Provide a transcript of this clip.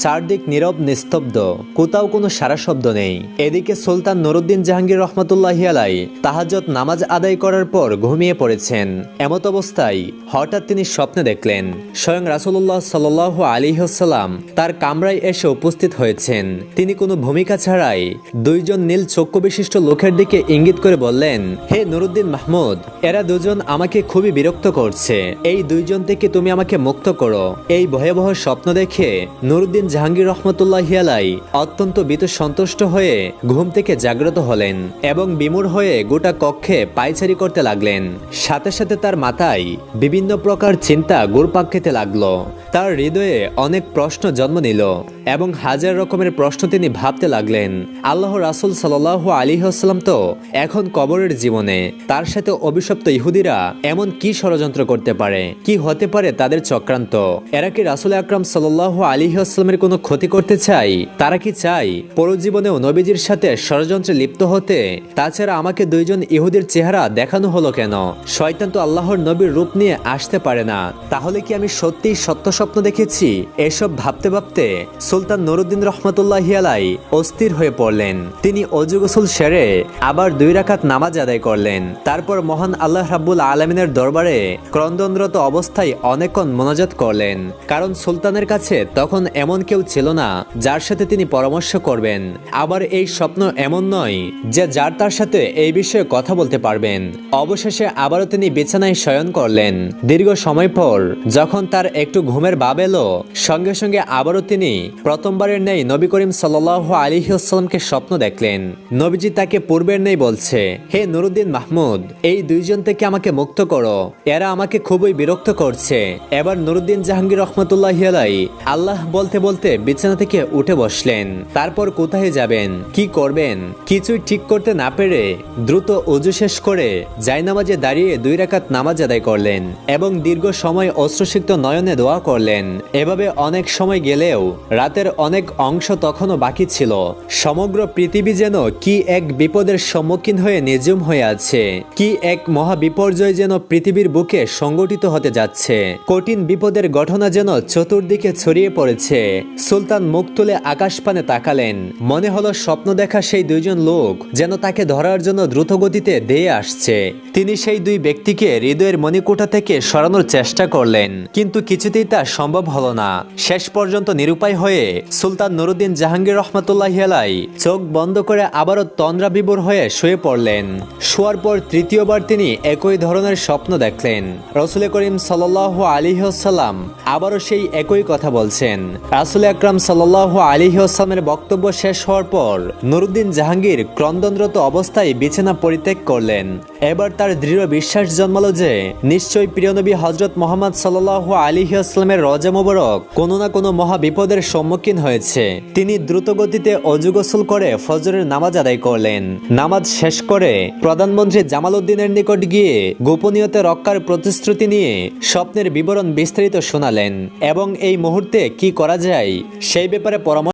চারদিক নীরব নিস্তব্ধ, কোথাও কোনো সারা শব্দ নেই। এদিকে সুলতান নুরুদ্দিন জাহাঙ্গীর রহমতুল্লাহি আলাই তাহাজ্জুদ নামাজ আদায় করার পর ঘুমিয়ে পড়েছেন। এমত অবস্থায় হঠাৎ তিনি স্বপ্নে দেখলেন স্বয়ং রাসূলুল্লাহ সাল্লাল্লাহু আলাইহি ওয়াসাল্লাম তার কামরায় এসে উপস্থিত হয়েছেন। তিনি কোনো ভূমিকা ছাড়াই দুইজন নীল চক্ষু বিশিষ্ট লোকের দিকে ইঙ্গিত করে বললেন, হে নুরুদ্দিন মাহমুদ, এরা দুজন আমাকে খুবই বিরক্ত করছে। এই দুইজন থেকে তুমি আমাকে মুক্ত করো। এই ভয়াবহ স্বপ্ন দেখে নুরুদ্দিন জাহাঙ্গীর রহমতুল্লাহি আলাই অত্যন্ত ভীত সন্তুষ্ট হয়ে ঘুম থেকে জাগ্রত হলেন এবং বিমূঢ় হয়ে গোটা কক্ষে পায়চারি করতে লাগলেন। সাথে সাথে তার মাথায় বিভিন্ন প্রকার চিন্তা ঘুরপাক খেতে লাগলো। তার হৃদয়ে অনেক প্রশ্ন জন্ম নিল এবং হাজার রকমের প্রশ্ন তিনি ভাবতে লাগলেন। আল্লাহ রাসূল সাল্লাল্লাহু আলাইহি ওয়াসাল্লাম তো এখন কবরের জীবনে, তার সাথে অভিশপ্ত ইহুদিরা এমন কি ষড়যন্ত্র করতে পারে? কি হতে পারে তাদের চক্রান্ত? এরা কি রাসূল আকরাম সাল্লাল্লাহু আলাইহি ওয়াসাল্লামের কোনো ক্ষতি করতে চাই? তারা কি চাই পরজীবনেও নবীজির সাথে ষড়যন্ত্রে লিপ্ত হতে? তাছাড়া আমাকে দুইজন ইহুদির চেহারা দেখানো হলো কেন? শয়তান তো আল্লাহর নবীর রূপ নিয়ে আসতে পারে না। তাহলে কি আমি সত্যিই সত্য স্বপ্ন দেখেছি? এসব ভাবতে ভাবতে সুলতান নুরুদ্দিন রহমতুল্লাহি আলাই অস্থির হয়ে পড়লেন। তিনি অজু গোসল সেরে আবার 2 রাকাত নামাজ আদায় করলেন। তারপর মহান আল্লাহ রাব্বুল আলামিনের দরবারে ক্রন্দনরত অবস্থায় অনেকক্ষণ মোনাজাত করলেন। কারণ সুলতানের কাছে তখন এমন কেউ ছিল না যার সাথে তিনি পরামর্শ করবেন। আবার এই স্বপ্ন এমন নয় যে যার তার সাথে এই বিষয়ে কথা বলতে পারবেন। অবশেষে আবারও তিনি বিছানায় শয়ন করলেন। দীর্ঘ সময় পর যখন তার একটু ঘুমের ভাব এলো, সঙ্গে সঙ্গে আবারও তিনি প্রথমবারের ন্যায় নবী করিম সাল্লাল্লাহু আলাইহি ওয়াসাল্লামকে স্বপ্ন দেখলেন। নবীজি তাকে পূর্বের ন্যায় বলছে, হে নুরুদ্দিন মাহমুদ, এই দুইজন থেকে আমাকে মুক্ত করো। এরা আমাকে খুবই বিরক্ত করছে। এবার নুরুদ্দিন জাহাঙ্গীর রহমতুল্লাহি আলাই আল্লাহ বলতে বলতে বিছানা থেকে উঠে বসলেন। তারপর কোথায় যাবেন, কি করবেন কিছুই ঠিক করতে না পেরে দ্রুত ওযু শেষ করে জায়নামাজে দাঁড়িয়ে 2 রাকাত নামাজ আদায় করলেন এবং দীর্ঘ সময় অশ্রুসিক্ত নয়নে দোয়া করলেন। এভাবে অনেক সময় গেলেও রাতের অনেক অংশ তখনও বাকি ছিল। সমগ্র পৃথিবী যেন কি এক বিপদের সম্মুখীন হয়ে নিঝুম হয়ে আছে। কি এক মহা বিপর্যয় যেন পৃথিবীর বুকে সংগঠিত হতে যাচ্ছে। কঠিন বিপদের ঘটনা যেন চতুর্দিকে ছড়িয়ে পড়েছে। সুলতান মুখ তুলে আকাশ পানে তাকালেন। মনে হলো স্বপ্ন দেখা সেই দুইজন লোক যেন তাকে ধরার জন্য দ্রুত গতিতে ধেয়ে আসছে। তিনি সেই 2 ব্যক্তিকে হৃদয়ের মণিকোঠা থেকে সরানোর চেষ্টা করলেন, কিন্তু কিছুতেই তা সম্ভব হলো না। শেষ পর্যন্ত নিরুপায় হয়ে সুলতান নুরুদ্দিন জাহাঙ্গীর রহমতুল্লাহি আলাই চোখ বন্ধ করে আবারও তন্দ্রা বিভোর হয়ে শুয়ে পড়লেন। শোয়ার পর তৃতীয়বার তিনি একই ধরনের স্বপ্ন দেখলেন। রাসূল করিম সাল্লাল্লাহু আলাইহি ওয়াসাল্লাম আবারও সেই একই কথা বলছেন। রাসূল আকরাম সাল্লাল্লাহু আলাইহি ওয়াসাল্লামের বক্তব্য শেষ হওয়ার পর নুরুদ্দিন জাহাঙ্গীর ক্রন্দনরত অবস্থায় বিছানা পরিত্যাগ করলেন। এবার তার দৃঢ় বিশ্বাস জন্মালো যে নিশ্চয়ই প্রিয় নবী হযরত মুহাম্মদ সাল্লাল্লাহু আলাইহি ওয়াসাল্লামের রওজা মোবারক কোনো না কোনো মহা বিপদের সম্মুখীন হয়েছে। তিনি দ্রুত গতিতে অজু গোসল করে ফজরের নামাজ আদায় করলেন। নামাজ শেষ করে প্রধানমন্ত্রী জামালউদ্দিনের নিকট গিয়ে গোপনীয়তা রক্ষার প্রতিশ্রুতি নিয়ে স্বপ্নের বিবরণ বিস্তারিত শোনালেন এবং এই মুহূর্তে কি করা যায় সেই ব্যাপারে পরামর্শ